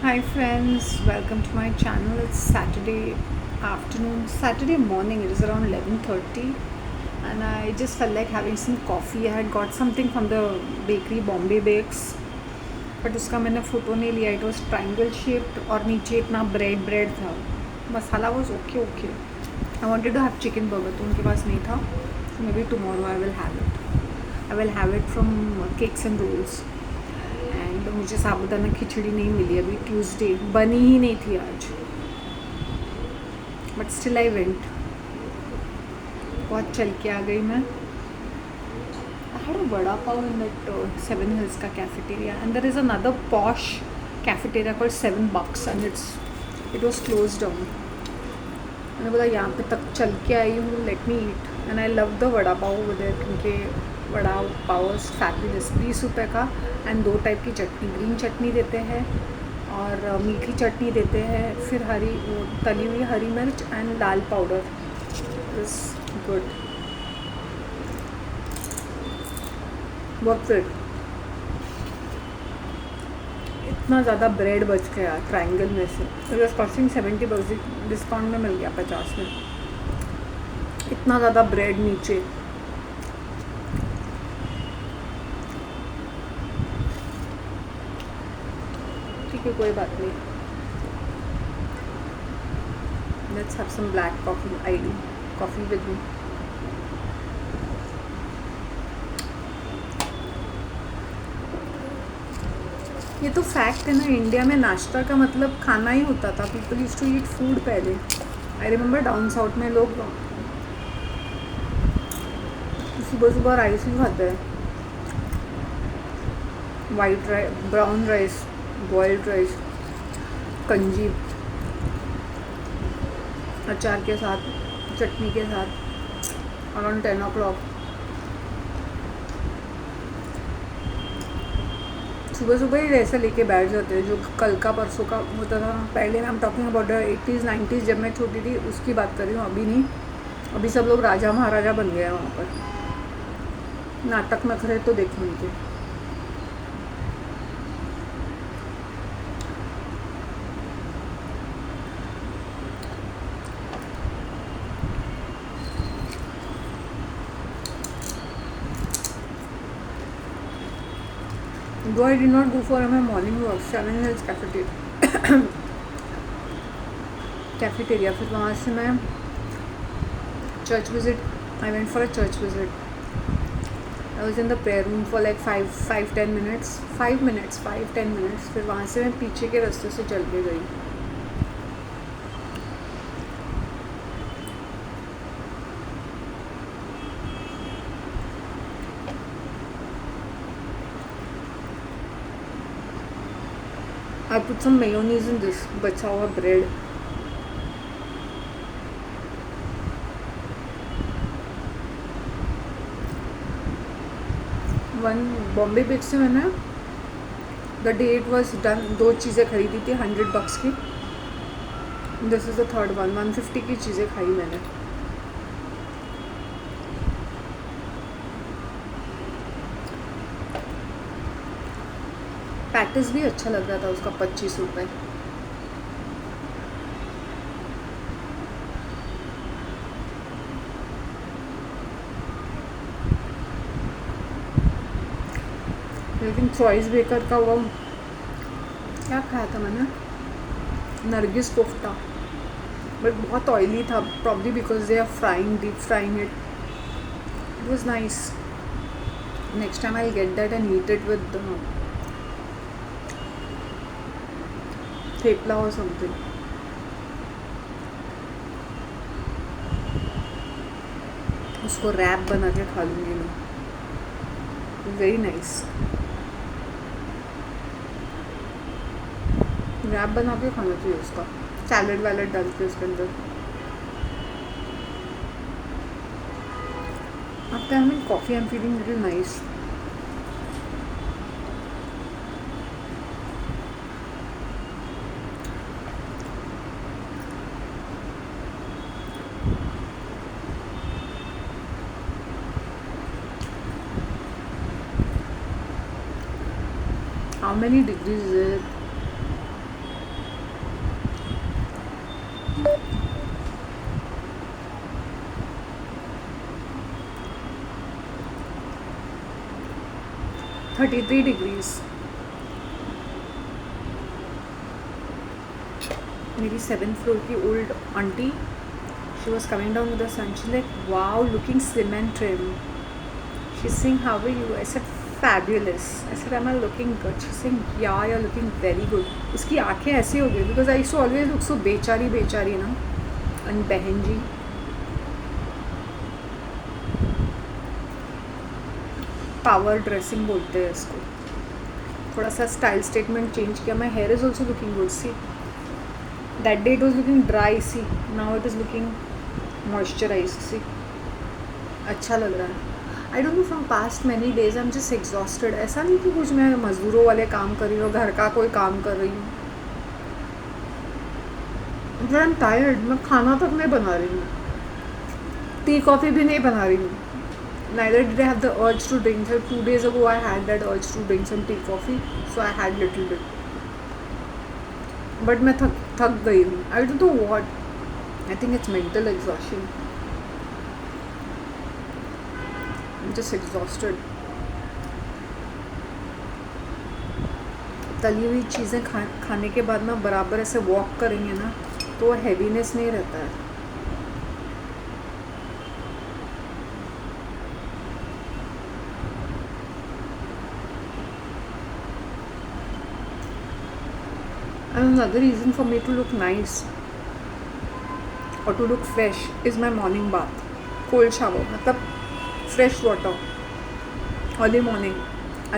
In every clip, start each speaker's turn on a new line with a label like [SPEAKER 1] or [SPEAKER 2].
[SPEAKER 1] Hi friends, welcome to my channel. It's Saturday afternoon, Saturday morning. It is around 11:30, and I just felt like having some coffee. I had got something from the bakery Bombay Bakes, but उसका मैंने photo नहीं लिया. It was triangle shaped और नीचे इतना bread था. मसाला was okay. I wanted to have chicken burger, तो उनके पास नहीं था. So maybe tomorrow I will have it. I will have it from Cakes and Rolls. And मुझे साबुदाना खिचड़ी नहीं मिली अभी ट्यूसडे बनी ही नहीं थी आज बट स्टिल आई वेंट बहुत चल के आ गई मैं I had a vada pav in that seven hills का cafeteria and there is another posh cafeteria called $7 and it was close down मैंने बोला यहाँ पे तक चल के आई हूँ let me eat and I love the vada pav उधर क्योंकि वड़ा पाव फैबुलस ₹20 का एंड 2 टाइप की चटनी ग्रीन चटनी देते हैं और मीठी चटनी देते हैं फिर हरी वो तली हुई हरी मिर्च and Lal powder is good worth it इतना ज़्यादा ब्रेड बच गया ट्रायंगल में से इट वॉज कॉस्टिंग $70 डिस्काउंट में मिल गया 50 में इतना ज़्यादा ब्रेड नीचे ठीक है कोई बात नहीं let's have some black coffee iced coffee with me ये तो फैक्ट है ना इंडिया में नाश्ता का मतलब खाना ही होता था people used to eat food पहले आई रिमेंबर डाउन साउथ में लोग सुबह सुबह राइस ही खाते हैं white rice brown rice boiled rice kanji अचार के साथ चटनी के साथ अराउंड 10 o'clock सुबह सुबह ही ऐसे लेके बैठ जाते हैं जो कल का परसों का होता था पहले मैं टॉकिंग अबाउट 80s 90s जब मैं छोटी थी उसकी बात कर रही हूँ अभी नहीं अभी सब लोग राजा महाराजा बन गए हैं वहाँ पर नाटक नखरे तो देखो उनके Though I did not go for my morning walk, Seven Hills cafeteria फिर वहाँ से मैं church visit I went for a church visit I was in the prayer room for like 5-10 minutes 5-10 minutes फिर वहाँ से मैं पीछे के रास्ते से चल के गई I put some mayonnaise in this बचा हुआ bread. वन बॉम्बे बेक से मैंने the day it was done 2 चीज़ें खरीदी थी $100 की this is the third one 150 की चीज़ें खाई मैंने पैटिस भी अच्छा लग रहा था उसका ₹25 लेकिन चॉइस बेकर का वो क्या खाया था मैंने नरगिस कोफ्ता बट बहुत ऑयली था probably because they are deep frying it was nice next time I get that and eat it with thepla और समथिंग उसको रैप बना के खा लूँगी मैं वेरी नाइस रैप बना के खाना चाहिए उसका सैलड वैलड डाल के उसके अंदर after having coffee I am feeling little nice How many degrees is it? 23 degrees. मेरी 7th floor की old auntie, she was coming down with the sun. She's like, wow, looking slim and trim. She's saying, how are you? I said, fabulous. I said, am I looking good? She's saying, yeah, you're looking very good. उसकी आँखें ऐसी हो गई because I used to always look so बेचारी ना. And बहन जी, power dressing बोलते हैं इसको. थोड़ा सा स्टाइल स्टेटमेंट चेंज किया. My hair is also looking good. See that day it was looking dry. See now it is looking moisturize. See अच्छा लग रहा है. I don't know from past many days I am just exhausted. ऐसा नहीं कि कुछ मैं मज़दूरों वाले काम कर रही हूँ, घर का कोई काम कर रही हूँ. I am tired. मैं खाना तक नहीं बना रही हूँ, टी कॉफ़ी भी नहीं बना रही हूँ. Neither did I have the urge to drink. So 2 days ago I had that urge to drink some tea coffee, so I had little bit. But मैं थक गई हूँ. I don't know what. I think it's mental exhaustion. I'm just exhausted. तली हुई चीज़ें खाने के बाद ना बराबर ऐसे वॉक करेंगे ना तो वो हैवीनेस नहीं रहता है. And another reason for me to look nice or to look fresh is my morning bath. Cold shower, मतलब fresh water, early morning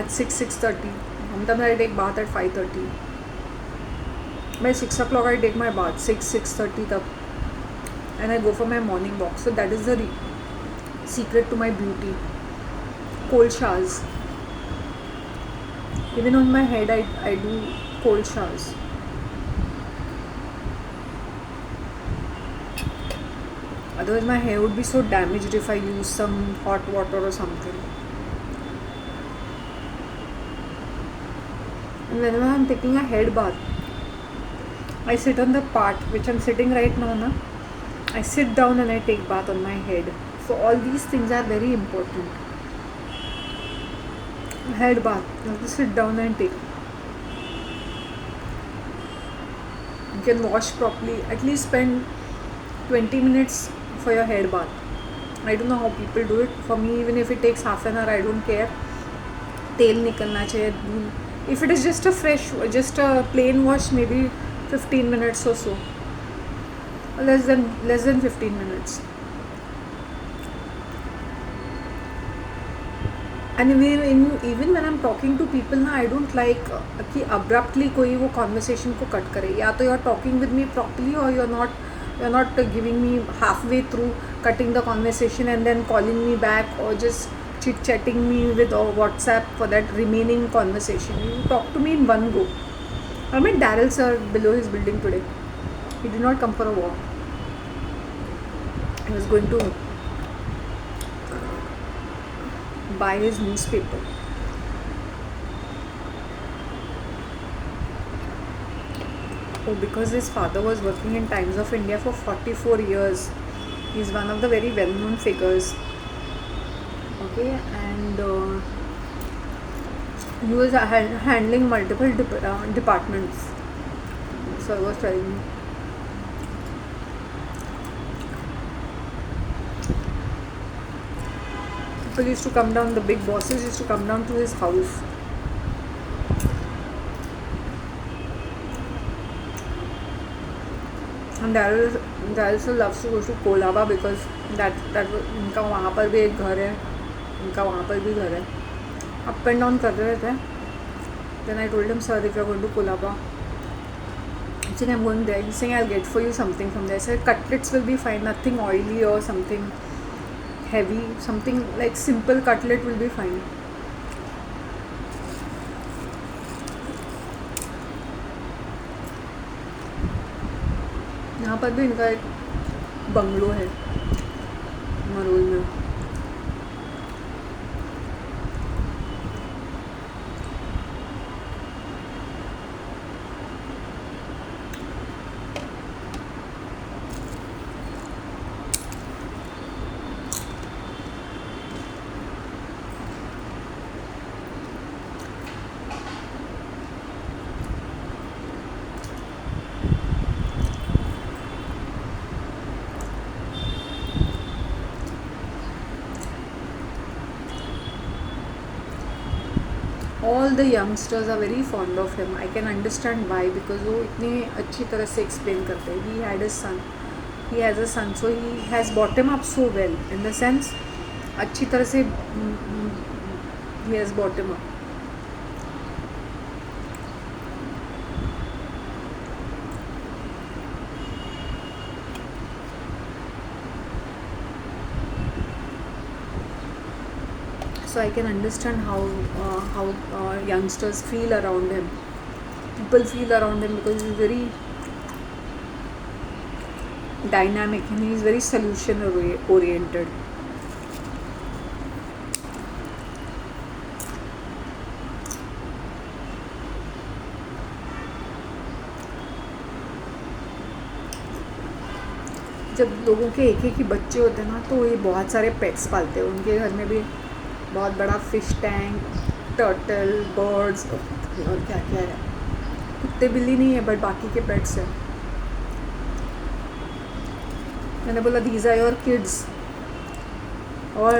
[SPEAKER 1] at 6:30. Sometimes I take bath at 5:30. By 6 o'clock I take my bath, 6:30 तक, and I go for my morning walk. So that is the secret to my beauty. Cold showers. Even on my head I do cold showers. Otherwise my hair would be so damaged if I use some hot water or something. And whenever I'm taking a head bath, I sit on the part which I'm sitting right now. I sit down and I take bath on my head. So all these things are very important. Head bath, you have to sit down and take. You can wash properly. At least spend 20 minutes for your head bath. I don't know how people do it. For me, even if it takes half an hour, I don't care. तेल निकलना चाहिए. If it is just a plain wash, maybe 15 minutes or so. Less than 15 minutes. And even when I'm talking to people ना, I don't like कि abruptly कोई वो conversation को cut करे. या तो you're talking with me properly or you're not giving me halfway through cutting the conversation and then calling me back or just chit-chatting me with WhatsApp for that remaining conversation. You talk to me in one go. I met Daryl sir below his building today. He did not come for a walk. He was going to buy his newspaper. Oh, because his father was working in Times of India for 44 years. He's one of the very well-known figures. Okay, and he was handling multiple departments. So I was telling you. People used to come down, the big bosses used to come down to his house. And Daryl sir loves to go to Colaba because that उनका वहाँ पर भी एक घर है, उनका वहाँ पर भी घर है. Up and down कर रहे थे. Then I told him, sir, if you're going to Colaba, he's saying, I'm going there. He's saying, I'll get for you something from there. I said, cutlets will be fine, nothing oily or something heavy, something like simple cutlet will be fine. यहाँ पर भी इनका एक bungalow है मरोल में. The youngsters are very fond of him. I can understand why, because वो इतनी अच्छी तरह से एक्सप्लेन करते हैं. He had a son, he has a son, so he has brought him up so well, in the sense अच्छी तरह से he has brought him up. So I can understand how youngsters feel around him. People feel around him because he's very dynamic and he is very solution oriented. जब लोगों के एक ही बच्चे होते हैं ना, तो ये बहुत सारे पेट्स पालते हैं. उनके घर में भी बहुत बड़ा फिश टैंक, टर्टल, बर्ड्स और क्या क्या है. कुत्ते बिल्ली नहीं है, बट बाकी के पेट्स हैं. मैंने बोला दीज आर योर किड्स. और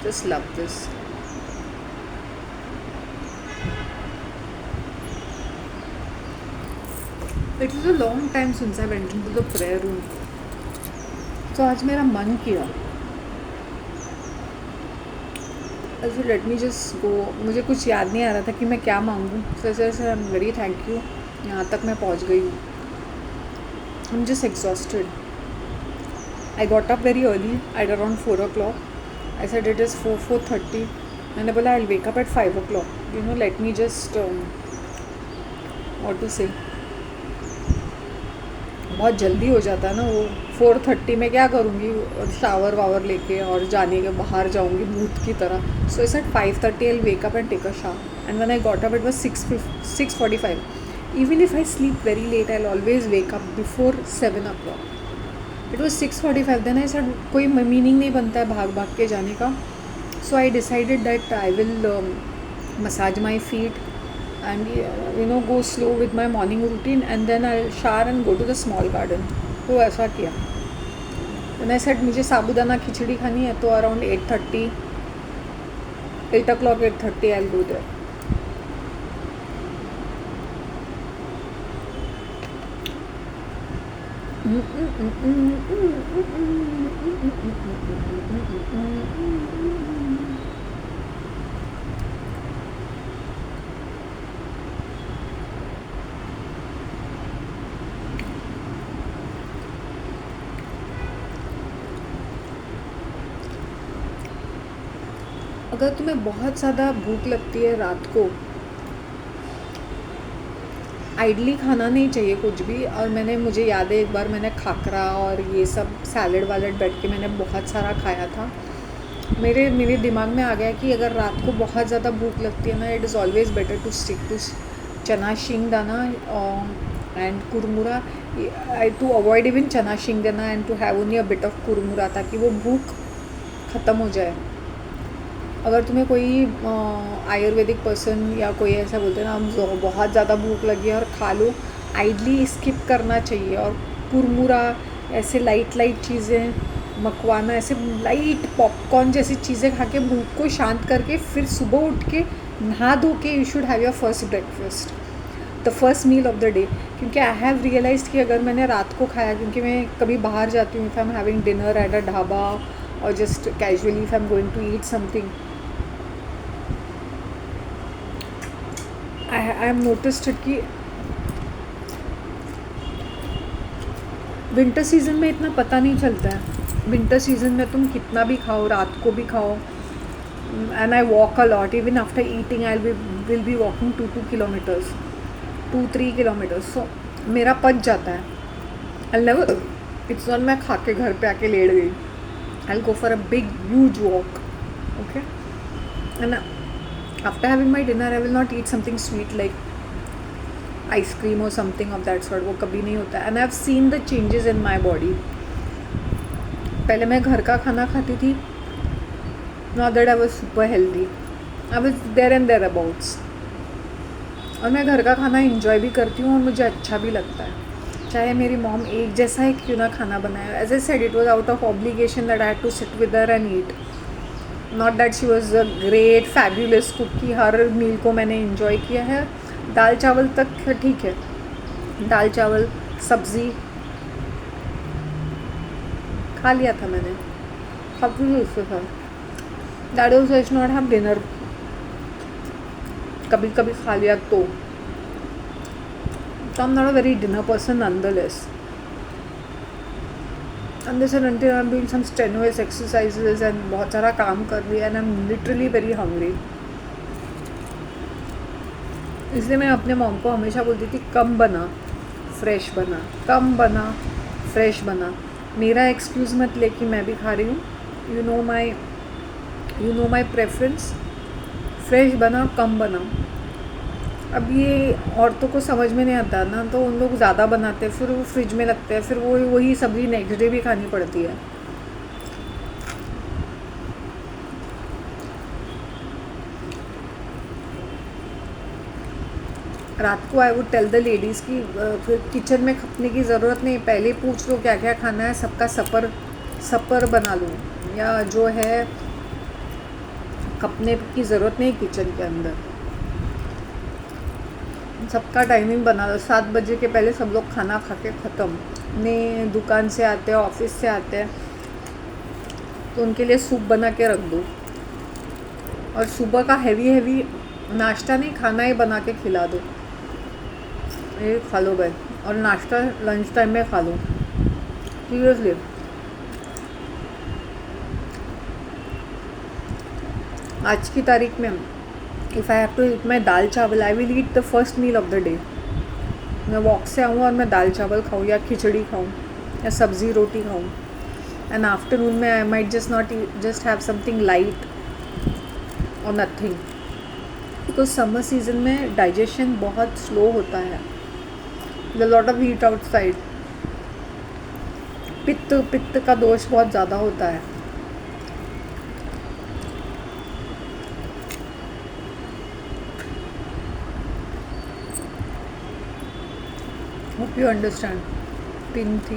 [SPEAKER 1] just love this. It was a long time since I went into the prayer room. तो आज मेरा मन किया, अच्छा लेट मी जस्ट गो. मुझे कुछ याद नहीं आ रहा था कि मैं क्या मांगूँ. वैसे I am very thank you. यहाँ तक मैं पहुँच गई हूँ. आई am just exhausted. I got up very early at around 4 o'clock. I said it is 4:30. मैंने बोला I'll wake up at 5 o'clock. You know, let me just what to say. बहुत जल्दी हो जाता है ना वो. 4:30 में क्या करूँगी, शावर वावर लेके और जाने के बाहर जाऊँगी भूत की तरह. So I said 5:30 I'll wake up and take a shower. And when I got up it was 6:45. Even if I sleep very late I'll always wake up before 7 o'clock. It was 6:45. Then I said कोई meaning नहीं बनता है भाग भाग के जाने का. So I decided that I will massage my feet and go slow with my morning routine, and then I'll shower and go to the small garden. तो ऐसा किया. Then I said मुझे साबूदाना खिचड़ी खानी है, तो around 8:30, 8 o'clock, 8:30 I'll go there. अगर तुम्हें बहुत ज़्यादा भूख लगती है रात को, आइडली खाना नहीं चाहिए कुछ भी. और मुझे याद है एक बार मैंने खाकरा और ये सब सैलड वालड बैठ के मैंने बहुत सारा खाया था. मेरे दिमाग में आ गया कि अगर रात को बहुत ज़्यादा भूख लगती है ना, it is always better to stick to chana shingdana and kurmura. To avoid even chana shingdana and to have only a bit of kurmura, ताकि वो भूख ख़त्म हो जाए. अगर तुम्हें कोई आयुर्वेदिक पर्सन या कोई ऐसा बोलते हैं ना बहुत ज़्यादा भूख लगी है और खा लो, आइडली स्किप करना चाहिए. और कुरमुरा, ऐसे लाइट चीज़ें, मकवाना, ऐसे लाइट पॉपकॉर्न जैसी चीज़ें खा के भूख को शांत करके फिर सुबह उठ के नहा धो के you should have your first breakfast. The first meal of the day, क्योंकि आई हैव रियलाइज्ड कि अगर मैंने रात को खाया, क्योंकि मैं कभी बाहर जाती हूँ, if I am having dinner at a dhaba और just casually if I am going to eat something, I am noticed कि विंटर सीजन में इतना पता नहीं चलता है। विंटर सीजन में तुम कितना भी खाओ, रात को भी खाओ, and I walk a lot, even after eating I will be walking 2-3 kilometres, सो मेरा पच जाता है। आई नेवर, इट्स नॉट मैं खा के घर पे आके लेट गई, I go for a big huge walk, okay, and after having my dinner I will not eat something sweet like ice cream और समथिंग ऑफ दैट सॉर्ट, वो कभी नहीं होता। And I have seen the changes in my body. पहले मैं घर का खाना खाती थी, not that I was super healthy, I was there and there abouts, और मैं घर का खाना इंजॉय भी करती हूँ और मुझे अच्छा भी लगता है, चाहे मेरी मॉम एक जैसा ही क्यों ना खाना बनाए। As I said, it was out of obligation that I had to sit with her and eat, not that she was a great fabulous cook की हर मील को मैंने इंजॉय किया है। दाल चावल तक ठीक है, दाल चावल सब्ज़ी खा लिया था मैंने, सब कुछ उसके साथ, that was just not have dinner, कभी कभी खा लिया तो आई am not a very dinner person nonetheless. Unless and until I'm doing some strenuous exercises and बहुत सारा काम कर रही है and I'm literally very hungry. इसलिए मैं अपने मॉम को हमेशा बोलती थी कम बना फ्रेश बना, कम बना फ्रेश बना। मेरा एक्सक्यूज़ मत ले कि मैं भी खा रही हूँ, you know my preference, fresh बना कम बना। अब ये औरतों को समझ में नहीं आता ना, तो उन लोग ज़्यादा बनाते हैं, फिर वो फ्रिज में लगते हैं, फिर वही सब्ज़ी नेक्स्ट डे भी खानी पड़ती है। रात को I would tell the ladies की फिर किचन में खपने की ज़रूरत नहीं, पहले पूछ लो क्या क्या खाना है, सबका सपर बना लो, या जो है खपने की ज़रूरत नहीं किचन के अंदर, सबका टाइमिंग बना लो, 7 बजे के पहले सब लोग खाना खा के ख़त्म। अपने दुकान से आते हैं, ऑफिस से आते हैं, तो उनके लिए सूप बना के रख दो, और सुबह का हैवी नाश्ता नहीं, खाना ही बना के खिला दो, ये खा लो भाई, और नाश्ता लंच टाइम में खा लो, सीरियसली। आज की तारीख में if I have to eat my dal chawal, I will eat the first meal of the day. मैं वॉक से आऊँ और मैं दाल चावल खाऊँ या खिचड़ी खाऊँ या सब्ज़ी रोटी खाऊँ, एंड आफ्टरनून में I might just have something light और नथिंग, बिकॉज समर सीजन में डाइजेशन बहुत स्लो होता है, the lot of heat outside, पित्त का दोष बहुत ज़्यादा होता है। Hope you understand. पिन थी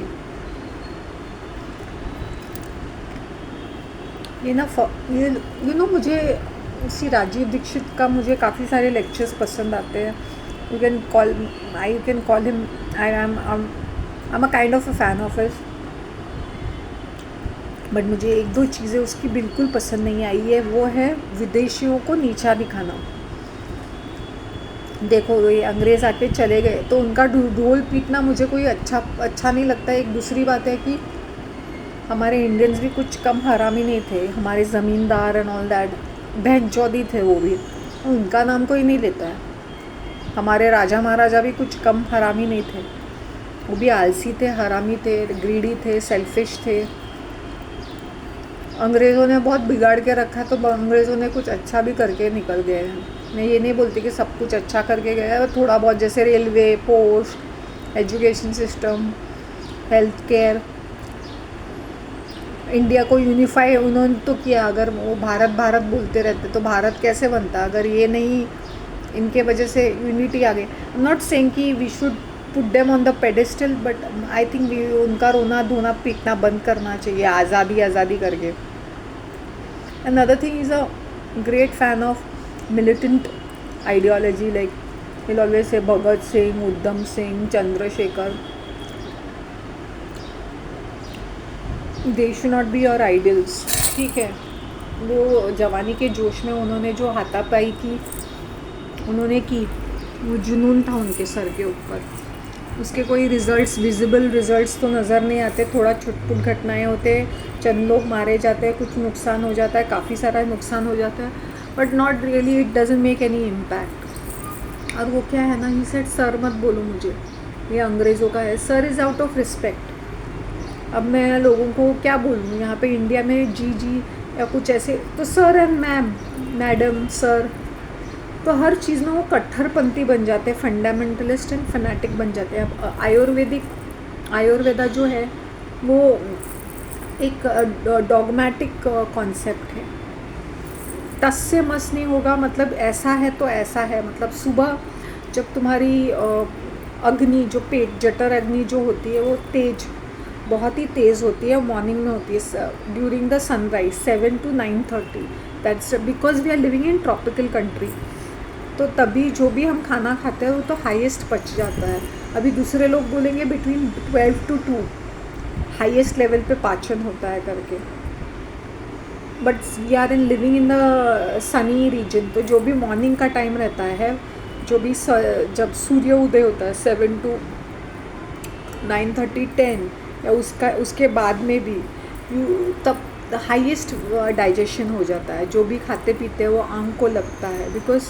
[SPEAKER 1] ये ना, ये यू नो, मुझे इसी राजीव दीक्षित का मुझे काफ़ी सारे लेक्चर्स पसंद आते हैं। You can call him, I am a kind of a fan of his, but मुझे 1-2 चीज़ें उसकी बिल्कुल पसंद नहीं आई है। वो है विदेशियों को नीचा दिखाना। देखो, ये अंग्रेज़ आके चले गए तो उनका ढोल पीटना मुझे कोई अच्छा नहीं लगता। एक दूसरी बात है कि हमारे इंडियंस भी कुछ कम हरामी नहीं थे, हमारे ज़मींदार एंड ऑल दैट बहनचौदी थे, वो भी उनका नाम कोई नहीं लेता है। हमारे राजा महाराजा भी कुछ कम हरामी नहीं थे, वो भी आलसी थे, हरामी थे, ग्रीडी थे, सेल्फिश थे। अंग्रेज़ों ने बहुत बिगाड़ के रखा, तो अंग्रेज़ों ने कुछ अच्छा भी करके निकल गए हैं। मैं ये नहीं बोलती कि सब कुछ अच्छा करके गया है, थोड़ा बहुत, जैसे railway, post, education system, health care, India को यूनिफाई उन्होंने तो किया। अगर वो भारत भारत बोलते रहते तो भारत कैसे बनता? अगर ये नहीं, इनके वजह से यूनिटी आ गई। आई एम नॉट सेइंग कि we should put them on the pedestal, but I think उनका रोना धोना पीटना बंद करना चाहिए, आज़ादी करके। Another thing is a great fan of militant ideology, like He'll always say Bhagat Singh, Uddham Singh, Chandrasekhar. They should not be your idols. ठीक है, वो जवानी के जोश में उन्होंने जो हाथापाई की उन्होंने की, वो जुनून था उनके सर के ऊपर, उसके कोई रिजल्ट्स, विजिबल रिजल्ट्स तो नज़र नहीं आते. थोड़ा छुटपुट घटनाएं होते हैं, चंद लोग मारे जाते हैं, कुछ नुकसान हो जाता है, काफ़ी सारा नुकसान हो जाता है, but not really, it doesn't make any impact. और वो क्या है ना, ही सेड सर मत बोलो मुझे, ये अंग्रेज़ों का है. Sir is out of respect. अब मैं लोगों को क्या बोलूँ, यहाँ पे इंडिया में जी जी या कुछ ऐसे, तो sir and ma'am, madam, sir, तो हर चीज़ में वो कट्टरपंथी बन जाते हैं, फंडामेंटलिस्ट एंड फनाटिक बन जाते हैं. अब आयुर्वेदा जो है वो एक डॉगमेटिक कॉन्सेप्ट है. टस से मस नहीं होगा, मतलब ऐसा है तो ऐसा है. मतलब सुबह जब तुम्हारी अग्नि, जो पेट जठर अग्नि जो होती है वो बहुत ही तेज़ होती है, मॉर्निंग में होती है, during the sunrise 7 to 9:30. That's because we are living in tropical country. तो तभी जो भी हम खाना खाते हैं वो तो हाईएस्ट पच जाता है. अभी दूसरे लोग बोलेंगे बिटवीन 12 to 2 हाईएस्ट लेवल पे पाचन होता है करके, but we are in living in the sunny region. तो जो भी मॉर्निंग का टाइम रहता है, जो भी जब सूर्य उदय होता है 7 to 9:30, 10, या उसके बाद में भी तब हाईएस्ट डाइजेशन हो जाता है. जो भी खाते पीते हैं वो आँख को लगता है, बिकॉज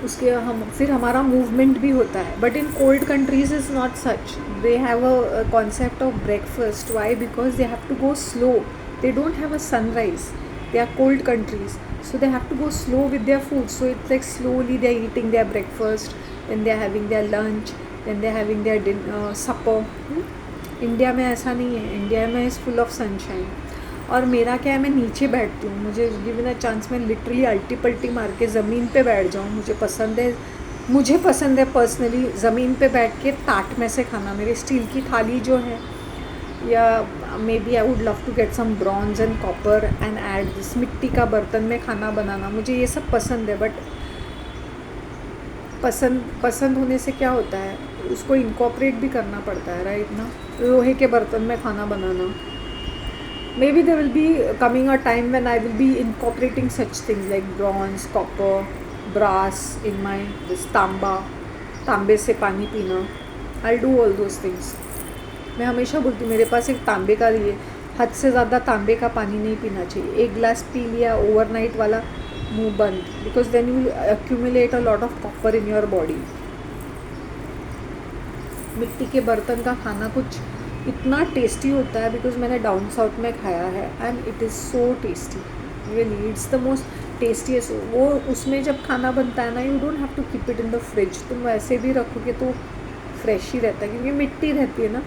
[SPEAKER 1] उसके फिर हमारा मूवमेंट भी होता है. But in cold countries is not such. They have a concept of breakfast. Why? Because they have to go slow. They don't have a sunrise. They are cold countries, so they have to go slow with their food. So it's like slowly they are eating their breakfast, then they are having their lunch, then they are having their supper. India में ऐसा नहीं है. India में is full of sunshine. और मेरा क्या है, मैं नीचे बैठती हूँ, मुझे गिवन अ चांस मैं लिटरली अल्टी पल्टी मार के ज़मीन पे बैठ जाऊँ. मुझे पसंद है पर्सनली ज़मीन पे बैठ के ताट में से खाना. मेरी स्टील की थाली जो है, या maybe I would love to get some bronze and copper and add this. मिट्टी का बर्तन में खाना बनाना, मुझे ये सब पसंद है. बट पसंद होने से क्या होता है, उसको इनकॉपरेट भी करना पड़ता है, राइट ना. लोहे के बर्तन में खाना बनाना, maybe there will be coming a time when I will be incorporating such things like bronze, copper, brass in my this तांबे से पानी पीना. I do all those things. मैं हमेशा बोलती हूँ मेरे पास एक तांबे का लिए, हद से ज़्यादा तांबे का पानी नहीं पीना चाहिए. एक गिलास पी लिया, ओवरनाइट वाला, मुंह बंद. Because then you accumulate a lot of copper in your body. मिट्टी के बर्तन का खाना कुछ इतना टेस्टी होता है, बिकॉज मैंने डाउन साउथ में खाया है and it is so tasty. Really it's the most tastiest. वो उसमें जब खाना बनता है ना, you don't have to keep it in the fridge. तुम वैसे भी रखोगे तो फ्रेश ही रहता है, क्योंकि मिट्टी रहती है ना.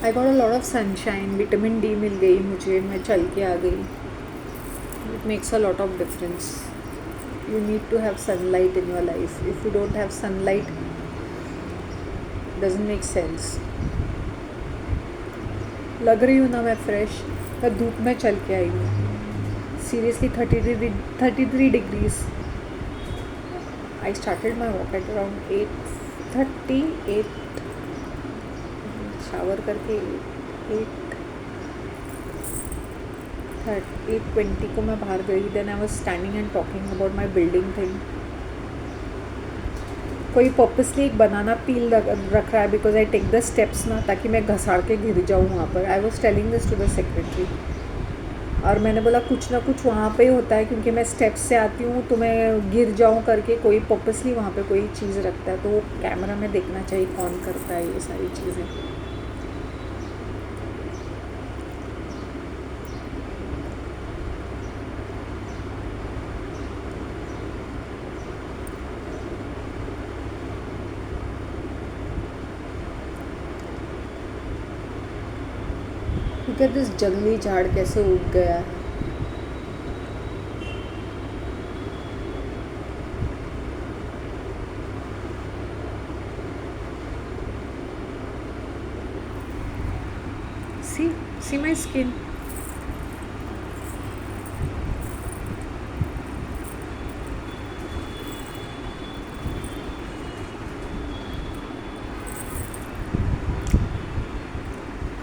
[SPEAKER 1] I got a lot of sunshine. Vitamin D मिल गई मुझे, मैं चल के आ गई. It makes a lot of difference. You need to have sunlight in your life. If you don't have sunlight, doesn't make sense. लग रही हूँ ना मैं फ्रेश. मैं धूप में चल के आई हूँ. Seriously 33 degrees. I started my walk at around 8:30. Shower करके 8:20 को मैं बाहर गई. Then I was standing and talking about my building thing. कोई पर्पसली एक बनाना पील रख रहा है, because I take the steps ना, ताकि मैं घसाड़ के गिर जाऊँ वहाँ पर. I was telling this to the secretary. और मैंने बोला कुछ ना कुछ वहाँ पे ही होता है, क्योंकि मैं स्टेप्स से आती हूँ तो मैं गिर जाऊँ करके कोई पर्पसली वहाँ पे कोई चीज़ रखता है. तो वो कैमरा में देखना चाहिए कौन करता है ये सारी चीज़ें. क्योंकि दिस जंगली झाड़ कैसे उग गया है. सी माई स्किन.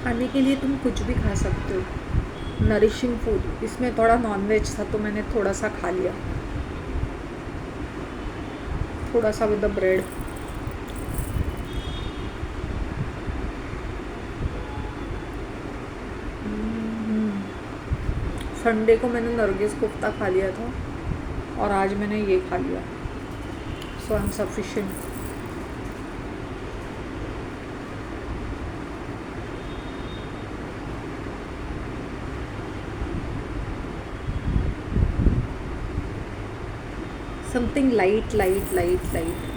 [SPEAKER 1] खाने के लिए तुम कुछ भी खा सकते हो. Nourishing food. इसमें थोड़ा नॉनवेज था तो मैंने थोड़ा सा खा लिया, थोड़ा सा विद द ब्रेड. संडे को मैंने नरगिस कोफ्ता खा लिया था और आज मैंने ये खा लिया. So I am sufficient. Something light light light light.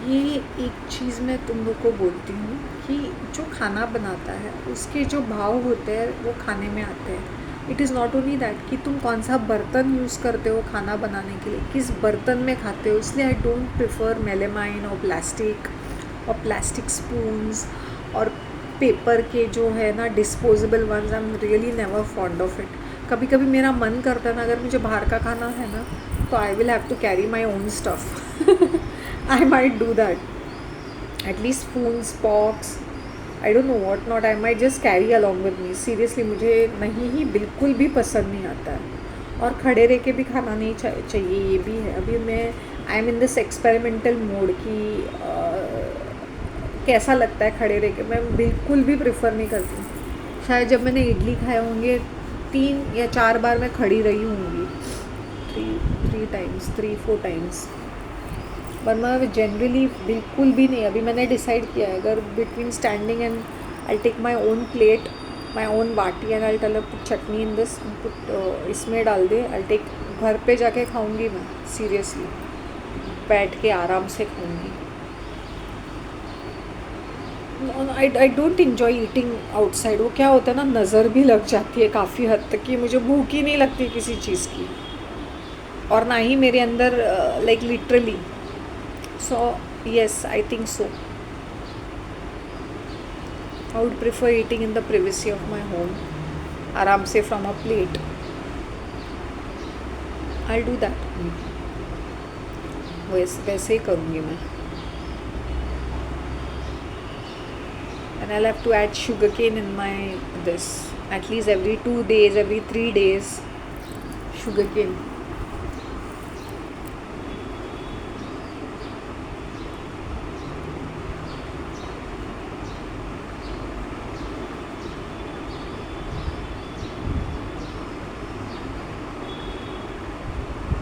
[SPEAKER 1] ये एक चीज़ मैं तुम लोग को बोलती हूँ कि जो खाना बनाता है उसके जो भाव होते हैं वो खाने में आते हैं. It is not only that कि तुम कौन सा बर्तन यूज़ करते हो खाना बनाने के लिए, किस बर्तन में खाते हो. इसलिए आई डोंट प्रिफर मेलेमाइन और प्लास्टिक स्पून्स और पेपर के जो है ना disposable ones. I am really never fond of it. कभी कभी मेरा मन करता है ना, अगर मुझे बाहर का खाना है ना तो I will have to carry my own stuff. I might do that. At least spoons, forks, I don't know what not. I might just carry along with me. Seriously, मुझे नहीं ही बिल्कुल भी पसंद नहीं आता है. और खड़े रह के भी खाना नहीं चाहिए, ये भी है. अभी मैं I am in this experimental mode कि कैसा लगता है खड़े रह के. मैं बिल्कुल भी प्रेफर नहीं करती. शायद जब मैंने इडली खाए होंगे 3 या 4 बार मैं खड़ी रही होंगी. 3-4 टाइम्स. वरना जनरली बिल्कुल भी नहीं. अभी मैंने डिसाइड किया है अगर between standing and I take my own plate, my own baati and I tell put chutney in this, put इसमें डाल दे. आई टेक घर पे जाके खाऊंगी मैं. सीरियसली बैठ के आराम से खाऊंगी. I don't enjoy eating outside. वो क्या होता है ना, नज़र भी लग जाती है काफ़ी हद तक कि मुझे भूख ही नहीं लगती किसी चीज़ की, और ना ही मेरे अंदर like literally. So yes, I think so. I would prefer eating in the privacy of my home, आराम से from a plate. I'll do that. वैसे ही करूँगी मैं. And I'll have to add sugarcane in my this. At least every 2 days, every 3 days, sugarcane.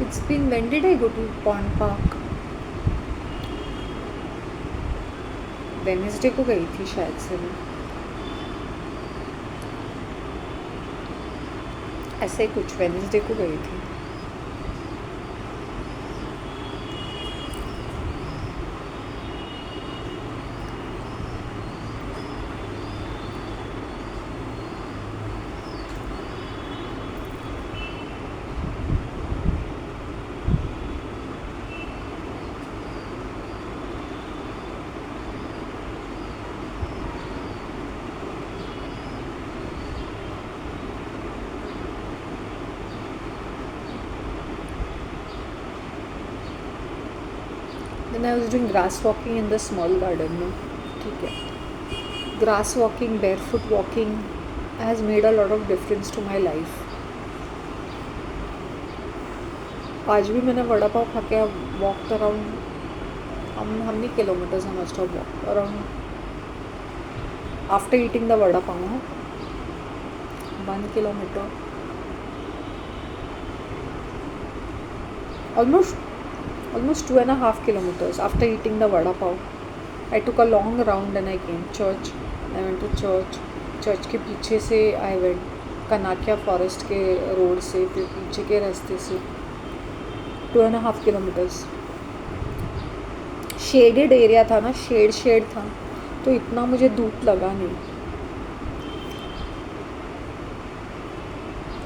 [SPEAKER 1] It's been, when did I go to Pond Park? Wednesday को गई थी शायद से मैं. ऐसे कुछ वेडनेसडे को गई थी. Then I was doing grass walking in the small garden में. ठीक है. Grass walking, barefoot walking has made a lot of difference to my life. आज भी मैंने वड़ा पाव खा के walk around, how many kilometers I must have walked around after eating the vada pav. 1 kilometer. Almost 2.5 kilometers after eating the vada pav. I took a long round and I came church. I went to church. Church के पीछे से I went कनाकिया forest के road से, फिर पीछे के रास्ते से 2.5 kilometers. शेडेड एरिया था ना, शेड था, तो इतना मुझे धूप लगा नहीं.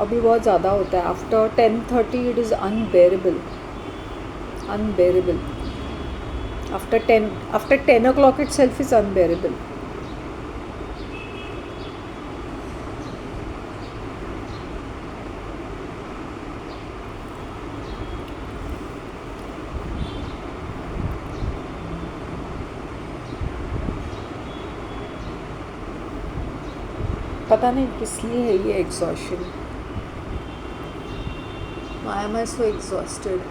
[SPEAKER 1] अभी बहुत ज़्यादा होता है. After 10:30 it is unbearable. After 10 o'clock itself is unbearable. पता नहीं किस लिए है ये exhaustion. Why am I so exhausted?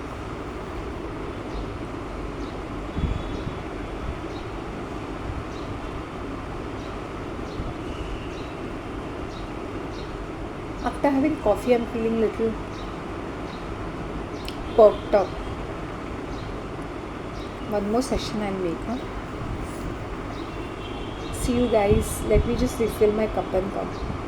[SPEAKER 1] After having coffee, I'm feeling little perked up. One more session I'll make. Huh? See you guys. Let me just refill my cup and come.